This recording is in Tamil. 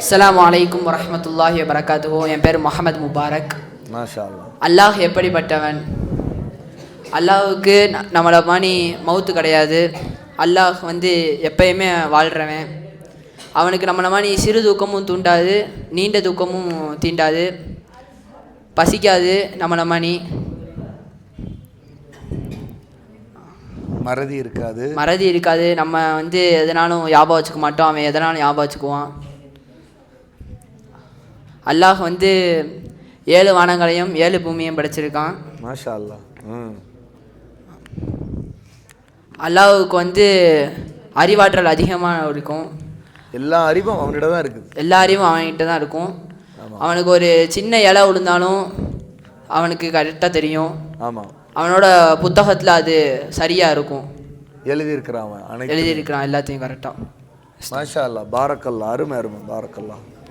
அஸ்ஸலாமு அலைக்கும் வரஹ்மத்துல்லாஹி வபரகாத்துஹு. என் பேர் முஹம்மது முபாரக். மாஷா அல்லாஹ். அல்லாஹ் எப்படிப்பட்டவன்? அல்லாஹுக்கு நம்மளை மாதிரி மவுத்து கிடையாது. அல்லாஹ் எப்பயுமே வாழ்கிறவன். அவனுக்கு நம்மளை மாதிரி சிறு தூக்கமும் தூண்டாது, நீண்ட தூக்கமும் தீண்டாது, பசிக்காது நம்மளை மாதிரி. மறதி இருக்காது. நம்ம எதனாலும் ஞாபகம் வச்சுக்க மாட்டோம், அவன் எதனாலும் ஞாபகம் வச்சுக்குவான். அல்லாஹ் 7 வானங்களையும் 7 பூமியையும் படைச்சிருக்கான். மாஷா அல்லாஹ். அல்லாஹுக்கு அறிவாற்றல் அதிகமாக இருக்கும். எல்லா அறிவும் அவன்கிட்ட தான் இருக்குது. எல்லா அறிவும் அவன்கிட்ட தான் இருக்கும். அவனுக்கு ஒரு சின்ன இலை விழுந்தாலும் அவனுக்கு கரெக்டாக தெரியும். ஆமாம், அவனோட புத்தகத்தில் அது சரியாக இருக்கும். எழுதியிருக்கிறான் எல்லாத்தையும் கரெக்டாக. மாஷா அல்லாஹ். பாரக்கல்லாஹ். அருமை அருமை. பாரக்கல்லாஹ்.